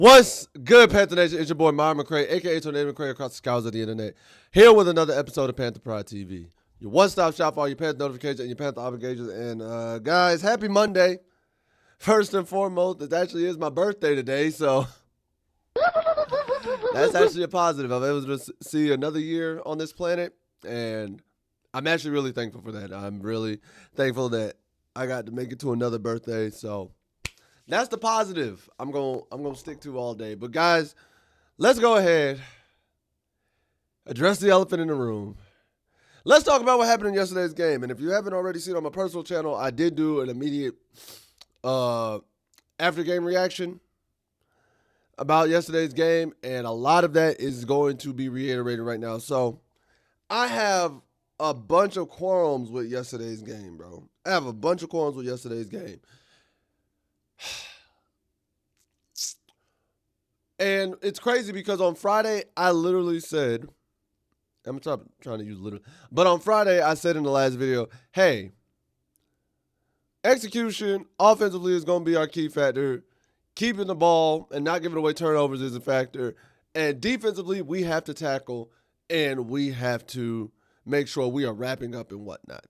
What's good, Panther Nation? It's your boy, Myron McRae, a.k.a. Tornado McRae, across the skies of the internet, here with another episode of Panther Pride TV, your one-stop shop for all your Panther notifications and your Panther obligations. And, guys, happy Monday. First and foremost, it actually is my birthday today, so that's actually a positive. I'm able to see another year on this planet, and I'm actually really thankful for that. I'm really thankful that I got to make it to another birthday, so that's the positive I'm gonna stick to all day. But guys, let's go ahead, address the elephant in the room. Let's talk about what happened in yesterday's game. And if you haven't already seen on my personal channel, I did do an immediate after game reaction about yesterday's game, and a lot of that is going to be reiterated right now. So I have a bunch of qualms with yesterday's game, bro. I have a bunch of qualms with yesterday's game. And it's crazy because on Friday, I literally said, I'm trying to use literally, but on Friday, I said in the last video, hey, execution offensively is going to be our key factor. Keeping the ball and not giving away turnovers is a factor. And defensively, we have to tackle and we have to make sure we are wrapping up and whatnot.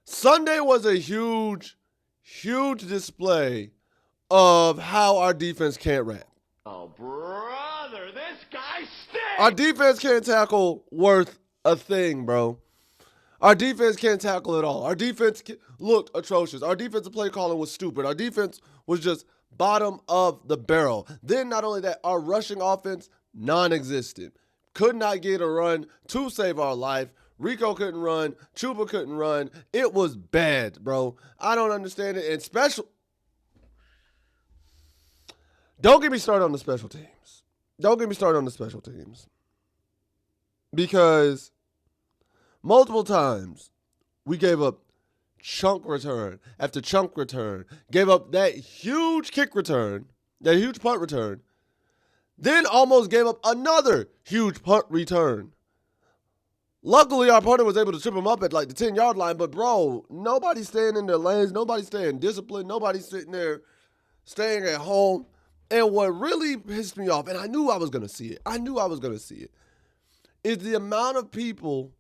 Sunday was a huge display of how our defense can't wrap. Oh, brother, this guy stinks! Our defense can't tackle worth a thing, bro. Our defense can't tackle at all. Our defense looked atrocious. Our defensive play calling was stupid. Our defense was just bottom of the barrel. Then not only that, our rushing offense, non-existent. Could not get a run to save our life. Rico couldn't run. Chuba couldn't run. It was bad, bro. I don't understand it. And don't get me started on the special teams. Don't get me started on the special teams. Because multiple times we gave up chunk return after chunk return. Gave up that huge kick return, that huge punt return. Then almost gave up another huge punt return. Luckily, our opponent was able to trip him up at like the 10-yard line. But, bro, nobody's staying in their lanes. Nobody's staying disciplined. Nobody's sitting there staying at home. And what really pissed me off, and I knew I was going to see it, is the amount of people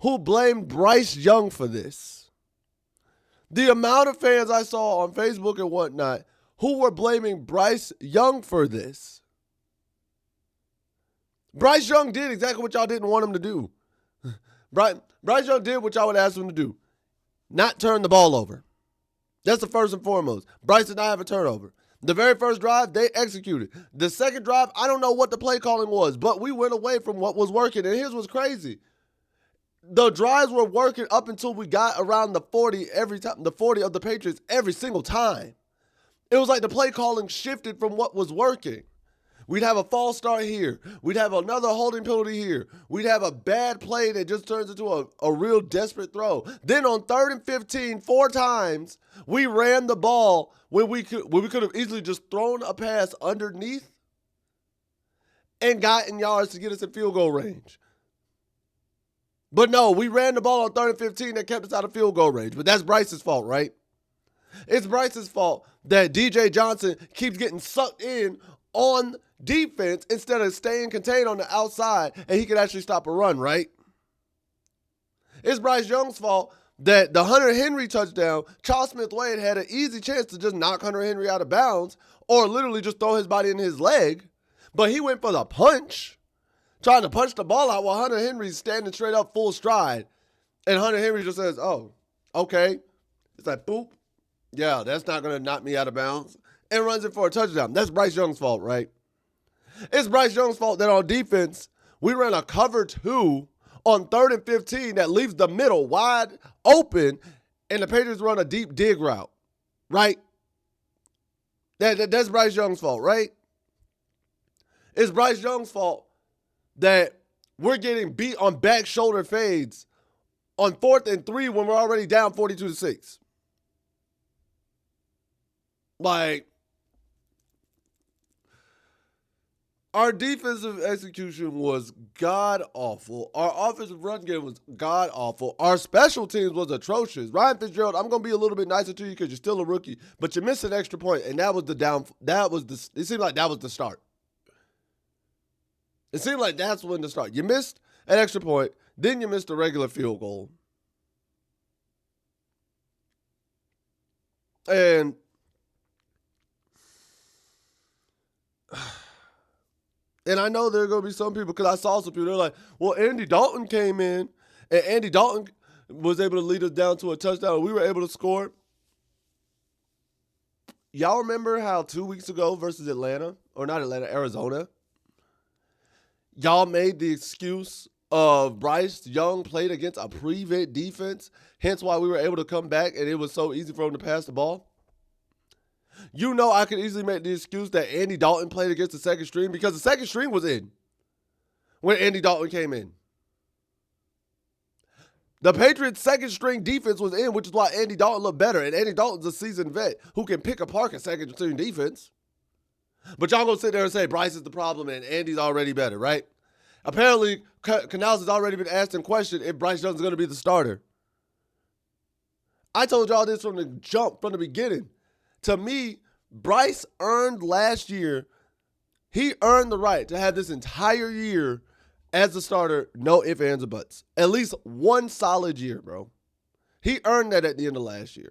who blamed Bryce Young for this. The amount of fans I saw on Facebook and whatnot who were blaming Bryce Young for this. Bryce Young did exactly what y'all didn't want him to do. Bryce Young did what y'all would ask him to do. Not turn the ball over. That's the first and foremost. Bryce did not have a turnover. The very first drive, they executed. The second drive, I don't know what the play calling was, but we went away from what was working. And here's what's crazy. The drives were working up until we got around the 40 every time, the 40 of the Patriots every single time. It was like the play calling shifted from what was working. We'd have a false start here. We'd have another holding penalty here. We'd have a bad play that just turns into a real desperate throw. Then on 3rd and 15, 4 times, we ran the ball when we could have easily just thrown a pass underneath and gotten yards to get us in field goal range. But no, we ran the ball on 3rd and 15 that kept us out of field goal range. But that's Bryce's fault, right? It's Bryce's fault that DJ Johnson keeps getting sucked in on defense instead of staying contained on the outside and he could actually stop a run, right? It's Bryce Young's fault that the Hunter Henry touchdown, Charles Smith-Wade had an easy chance to just knock Hunter Henry out of bounds or literally just throw his body in his leg, but he went for the punch, trying to punch the ball out while Hunter Henry's standing straight up full stride, and Hunter Henry just says, oh, okay. It's like, boop. Yeah, that's not going to knock me out of bounds. And runs it for a touchdown. That's Bryce Young's fault, right? It's Bryce Young's fault that on defense, we ran a cover 2 on 3rd and 15 that leaves the middle wide open, and the Patriots run a deep dig route, right? That's Bryce Young's fault, right? It's Bryce Young's fault that we're getting beat on back shoulder fades on 4th and 3 when we're already down 42-6. Like, Our defensive execution was god-awful. Our offensive run game was god-awful. Our special teams was atrocious. Ryan Fitzgerald, I'm going to be a little bit nicer to you because you're still a rookie, but you missed an extra point, and that was the it seemed like that was the start. It seemed like that's when to start. You missed an extra point, then you missed a regular field goal. And I know there are going to be some people, because I saw some people, they're like, well, Andy Dalton came in, and Andy Dalton was able to lead us down to a touchdown, and we were able to score. Y'all remember how 2 weeks ago versus Arizona, y'all made the excuse of Bryce Young played against a prevent defense, hence why we were able to come back, and it was so easy for him to pass the ball? You know I could easily make the excuse that Andy Dalton played against the second string because the second string was in when Andy Dalton came in. The Patriots' second string defense was in, which is why Andy Dalton looked better. And Andy Dalton's a seasoned vet who can pick apart a second string defense. But y'all gonna sit there and say Bryce is the problem and Andy's already better, right? Apparently, Canales has already been asked and questioned if Bryce Young's gonna be the starter. I told y'all this from the beginning. To me, Bryce earned last year, he earned the right to have this entire year as the starter, no ifs, ands, or buts. At least one solid year, bro. He earned that at the end of last year.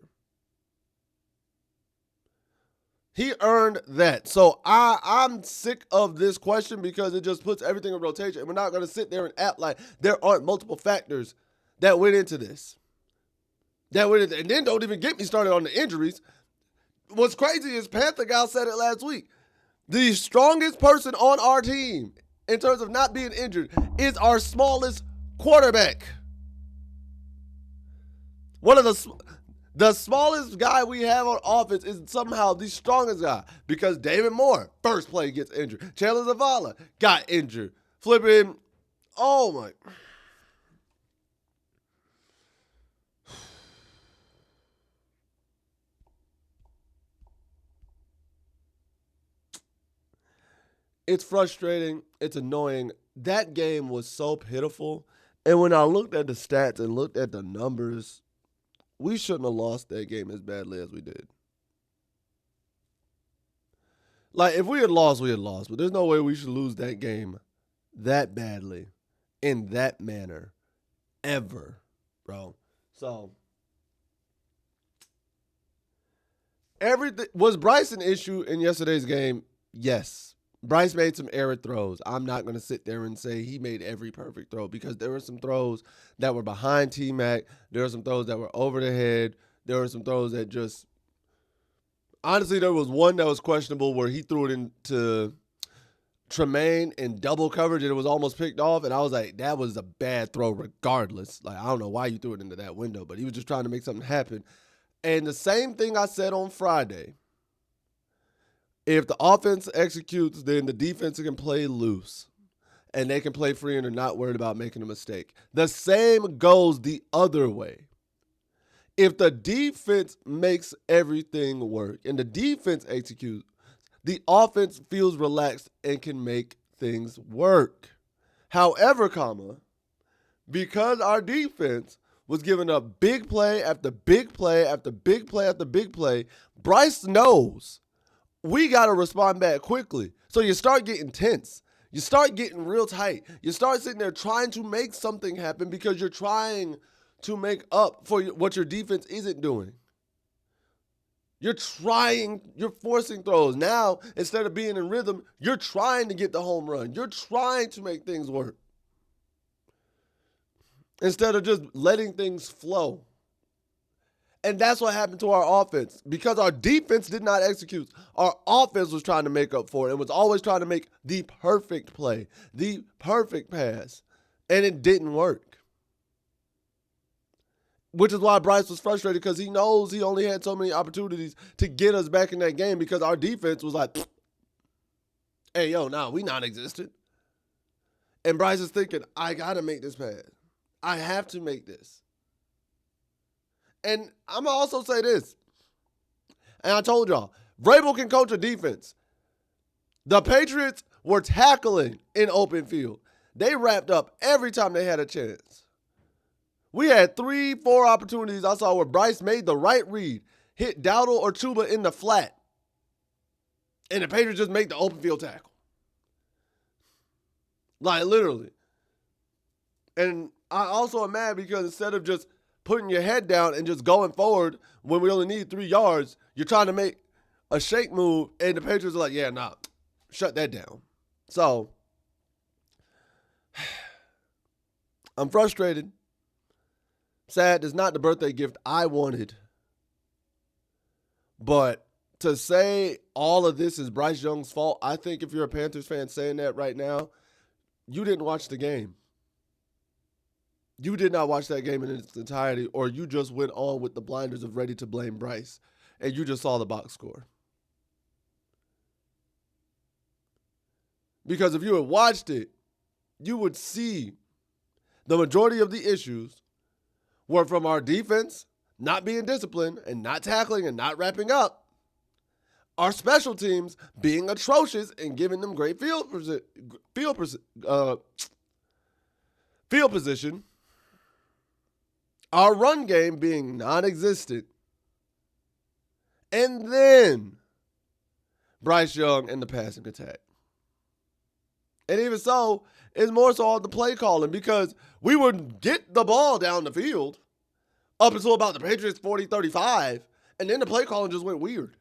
He earned that. So I'm sick of this question because it just puts everything in rotation. And we're not going to sit there and act like there aren't multiple factors that went into this. And then don't even get me started on the injuries. What's crazy is Panther Gal said it last week. The strongest person on our team in terms of not being injured is our smallest quarterback. One of the smallest guy we have on offense is somehow the strongest guy because David Moore, first play, gets injured. Chandler Zavala got injured. Flipping, oh my. It's frustrating. It's annoying. That game was so pitiful. And when I looked at the stats and looked at the numbers, we shouldn't have lost that game as badly as we did. Like, if we had lost, we had lost. But there's no way we should lose that game that badly in that manner ever, bro. So, everything was Bryce an issue in yesterday's game? Yes. Bryce made some error throws. I'm not going to sit there and say he made every perfect throw because there were some throws that were behind T-Mac. There were some throws that were over the head. There were some throws that just – honestly, there was one that was questionable where he threw it into Tremaine in double coverage and it was almost picked off. And I was like, that was a bad throw regardless. Like, I don't know why you threw it into that window, but he was just trying to make something happen. And the same thing I said on Friday. If the offense executes, then the defense can play loose. And they can play free and they're not worried about making a mistake. The same goes the other way. If the defense makes everything work and the defense executes, the offense feels relaxed and can make things work. However, because our defense was giving up big play after big play after big play after big play, Bryce knows we got to respond back quickly. So you start getting tense. You start getting real tight. You start sitting there trying to make something happen because you're trying to make up for what your defense isn't doing. You're forcing throws. Now, instead of being in rhythm, you're trying to get the home run. You're trying to make things work. Instead of just letting things flow. And that's what happened to our offense. Because our defense did not execute, our offense was trying to make up for it and was always trying to make the perfect play, the perfect pass. And it didn't work. Which is why Bryce was frustrated because he knows he only had so many opportunities to get us back in that game because our defense was like, hey, yo, nah, we non-existent. And Bryce is thinking, I got to make this pass. I have to make this. And I'm going to also say this. And I told y'all, Vrabel can coach a defense. The Patriots were tackling in open field. They wrapped up every time they had a chance. We had 3-4 opportunities I saw where Bryce made the right read, hit Dowdle or Chuba in the flat, and the Patriots just make the open field tackle. Like, literally. And I also am mad because instead of just putting your head down and just going forward when we only need 3 yards, you're trying to make a shake move, and the Patriots are like, yeah, nah, shut that down. So, I'm frustrated. Sad, it's not the birthday gift I wanted. But to say all of this is Bryce Young's fault, I think if you're a Panthers fan saying that right now, you didn't watch the game. You did not watch that game in its entirety, or you just went on with the blinders of ready to blame Bryce, and you just saw the box score. Because if you had watched it, you would see the majority of the issues were from our defense not being disciplined and not tackling and not wrapping up, our special teams being atrocious and giving them great field position, our run game being non-existent, and then Bryce Young and the passing attack. And even so, it's more so on the play calling because we would get the ball down the field up until about the Patriots 40-35, and then the play calling just went weird.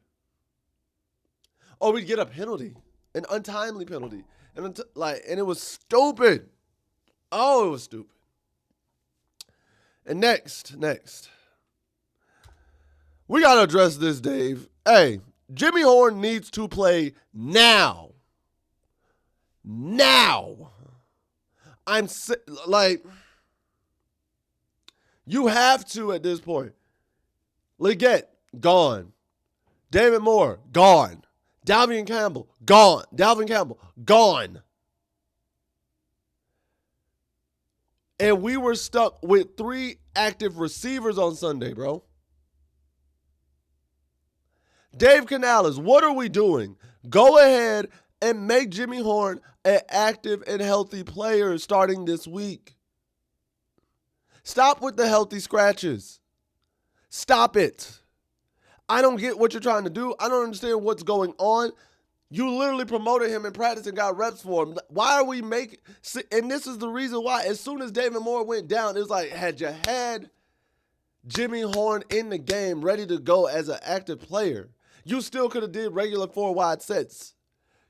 Or we'd get a penalty, an untimely penalty, and it was stupid. Oh, it was stupid. And next, we got to address this, Dave. Hey, Jimmy Horn needs to play now. Now. You have to at this point. Leggett, gone. David Moore, gone. Dalvin Campbell, gone. And we were stuck with 3 active receivers on Sunday, bro. Dave Canales, what are we doing? Go ahead and make Jimmy Horn an active and healthy player starting this week. Stop with the healthy scratches. Stop it. I don't get what you're trying to do. I don't understand what's going on. You literally promoted him in practice and got reps for him. Why are we making... And this is the reason why. As soon as David Moore went down, it was like, had you had Jimmy Horn in the game ready to go as an active player, you still could have did regular 4-wide sets.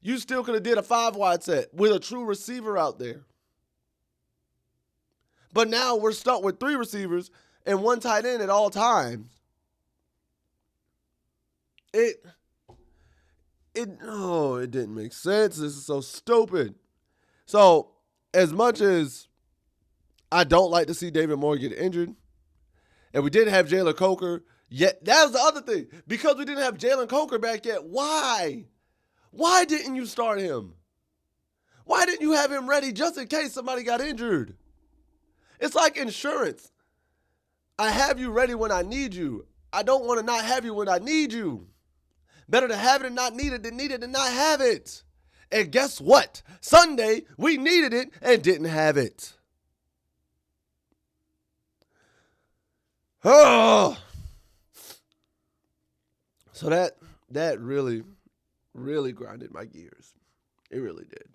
You still could have did a 5-wide set with a true receiver out there. But now we're stuck with 3 receivers and 1 tight end at all times. It didn't make sense. This is so stupid. So, as much as I don't like to see David Moore get injured, and we didn't have Jalen Coker yet, that was the other thing. Because we didn't have Jalen Coker back yet, why? Why didn't you start him? Why didn't you have him ready just in case somebody got injured? It's like insurance. I have you ready when I need you. I don't want to not have you when I need you. Better to have it and not need it than need it and not have it. And guess what? Sunday, we needed it and didn't have it. Oh. So that really, really grinded my gears. It really did.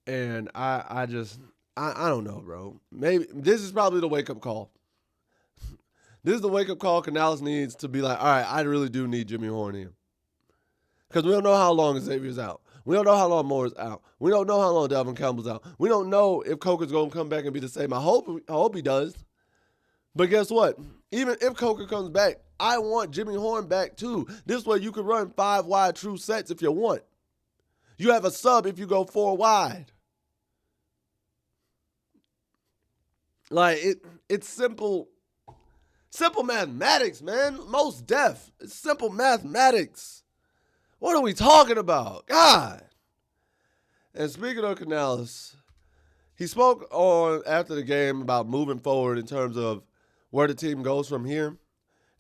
And I don't know, bro. Maybe this is probably the wake-up call. This is the wake-up call Canales needs to be like, all right, I really do need Jimmy Horn here. Because we don't know how long Xavier's out. We don't know how long Moore's out. We don't know how long Dalvin Campbell's out. We don't know if Coker's going to come back and be the same. I hope he does. But guess what? Even if Coker comes back, I want Jimmy Horn back too. This way you can run 5-wide true sets if you want. You have a sub if you go 4 wide. Like, it's simple mathematics, man. Most def. It's simple mathematics. What are we talking about? God. And speaking of Canales, he spoke on after the game about moving forward in terms of where the team goes from here.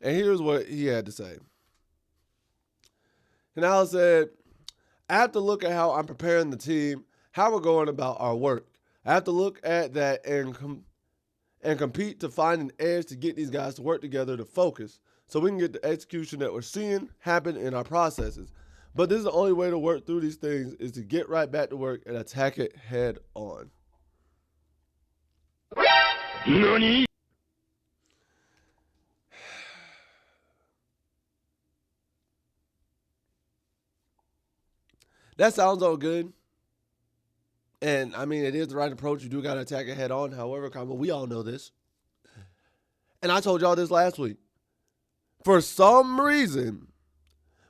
And here's what he had to say. Canales said, I have to look at how I'm preparing the team, how we're going about our work. I have to look at that and compete to find an edge to get these guys to work together to focus so we can get the execution that we're seeing happen in our processes. But this is the only way to work through these things is to get right back to work and attack it head on. NANI? That sounds all good. And, I mean, it is the right approach. You do got to attack it head on. However, we all know this. And I told y'all this last week. For some reason,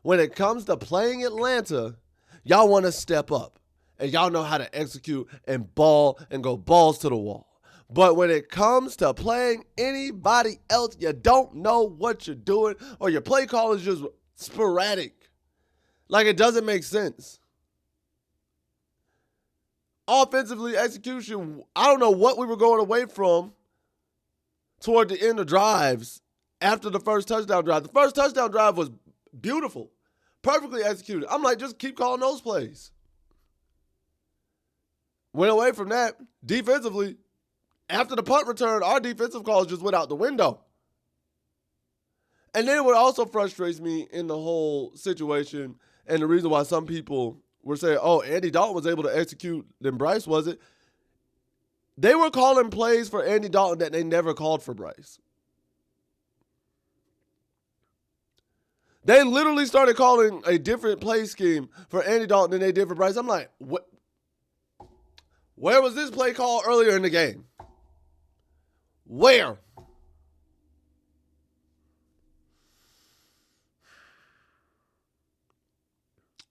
when it comes to playing Atlanta, y'all want to step up. And y'all know how to execute and ball and go balls to the wall. But when it comes to playing anybody else, you don't know what you're doing, or your play call is just sporadic. Like, it doesn't make sense. Offensively, execution, I don't know what we were going away from toward the end of drives after the first touchdown drive. The first touchdown drive was beautiful, perfectly executed. I'm like, just keep calling those plays. Went away from that. Defensively, after the punt return, our defensive calls just went out the window. And then what also frustrates me in the whole situation, and the reason why some people were saying, oh, Andy Dalton was able to execute, then Bryce wasn't. They were calling plays for Andy Dalton that they never called for Bryce. They literally started calling a different play scheme for Andy Dalton than they did for Bryce. I'm like, what? Where was this play call earlier in the game? Where?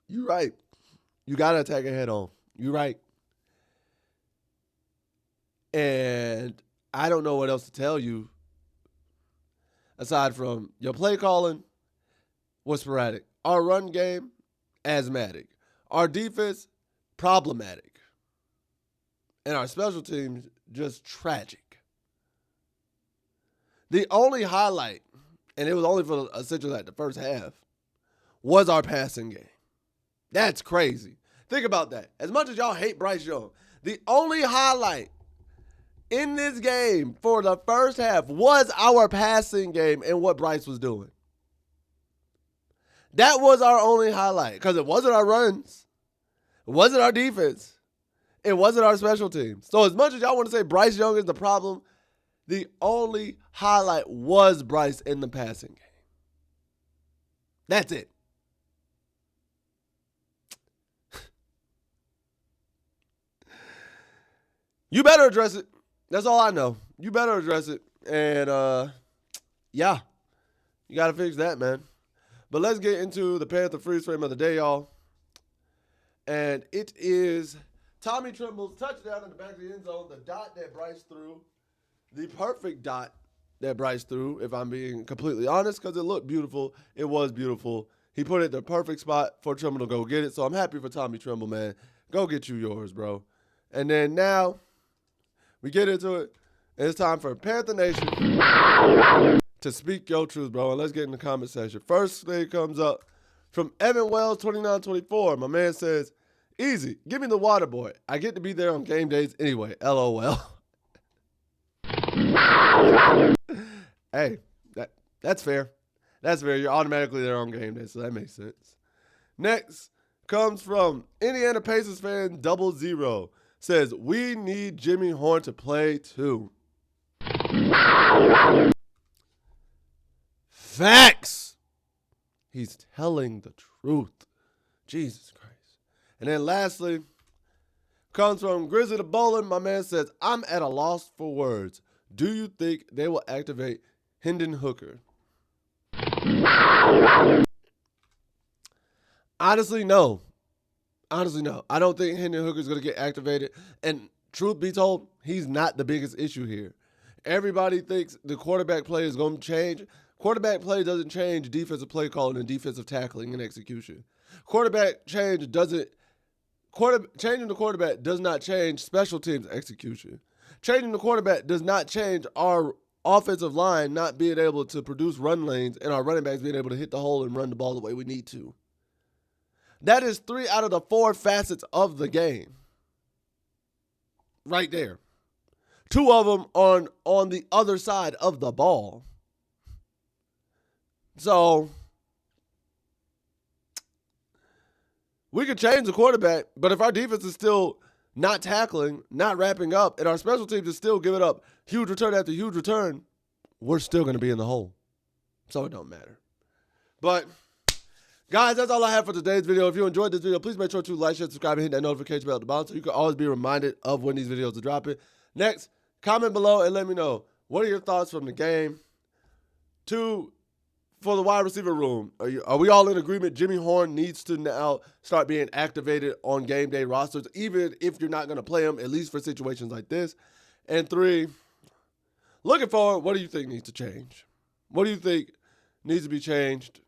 You're right. You got to attack it head on. You're right. And I don't know what else to tell you aside from your play calling was sporadic. Our run game, asthmatic. Our defense, problematic. And our special teams, just tragic. The only highlight, and it was only for essentially like the first half, was our passing game. That's crazy. Think about that. As much as y'all hate Bryce Young, the only highlight in this game for the first half was our passing game and what Bryce was doing. That was our only highlight because it wasn't our runs. It wasn't our defense. It wasn't our special teams. So as much as y'all want to say Bryce Young is the problem, the only highlight was Bryce in the passing game. That's it. You better address it. That's all I know. You better address it. And, yeah, you got to fix that, man. But let's get into the Panther freeze frame of the day, y'all. And it is Tommy Tremble's touchdown in the back of the end zone, the dot that Bryce threw, the perfect dot that Bryce threw, if I'm being completely honest, because it looked beautiful. It was beautiful. He put it in the perfect spot for Tremble to go get it. So I'm happy for Tommy Tremble, man. Go get you yours, bro. And then now we get into it. And it's time for Panther Nation to speak your truth, bro. And let's get in the comment section. First thing comes up from Evan Wells, 2924. My man says, easy, give me the water boy. I get to be there on game days anyway. LOL. Hey, that's fair. That's fair. You're automatically there on game day, so that makes sense. Next comes from Indiana Pacers fan 00. Says, we need Jimmy Horn to play too. Facts. He's telling the truth. Jesus Christ. And then lastly, comes from Grizzly the Bowling. My man says, I'm at a loss for words. Do you think they will activate Hendon Hooker? Honestly, no. Honestly, no. I don't think Hendon Hooker is going to get activated. And truth be told, he's not the biggest issue here. Everybody thinks the quarterback play is going to change. Quarterback play doesn't change defensive play calling and defensive tackling and execution. Changing the quarterback does not change special teams execution. Changing the quarterback does not change our offensive line not being able to produce run lanes and our running backs being able to hit the hole and run the ball the way we need to. That is 3 out of the 4 facets of the game. Right there. 2 of them on the other side of the ball. So we could change the quarterback, but if our defense is still not tackling, not wrapping up, and our special teams is still giving up huge return after huge return, we're still going to be in the hole. So it don't matter. But, guys, that's all I have for today's video. If you enjoyed this video, please make sure to like, share, subscribe, and hit that notification bell at the bottom so you can always be reminded of when these videos are dropping. Next, comment below and let me know, what are your thoughts from the game? 2, for the wide receiver room, are we all in agreement Jimmy Horn needs to now start being activated on game day rosters, even if you're not going to play him, at least for situations like this? And 3, looking forward, what do you think needs to change? What do you think needs to be changed?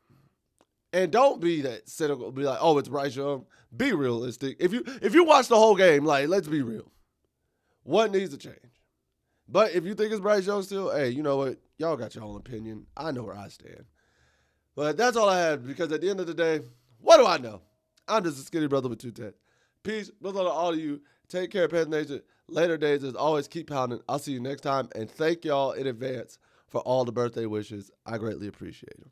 And don't be that cynical, be like, oh, it's Bryce Young. Be realistic. If you watch the whole game, like, let's be real. What needs to change? But if you think it's Bryce Young still, hey, you know what? Y'all got your own opinion. I know where I stand. But that's all I have, because at the end of the day, what do I know? I'm just a skinny brother with 2 tats. Peace. Good luck to all of you. Take care, Panther Nation. Later days, as always, keep pounding. I'll see you next time. And thank y'all in advance for all the birthday wishes. I greatly appreciate them.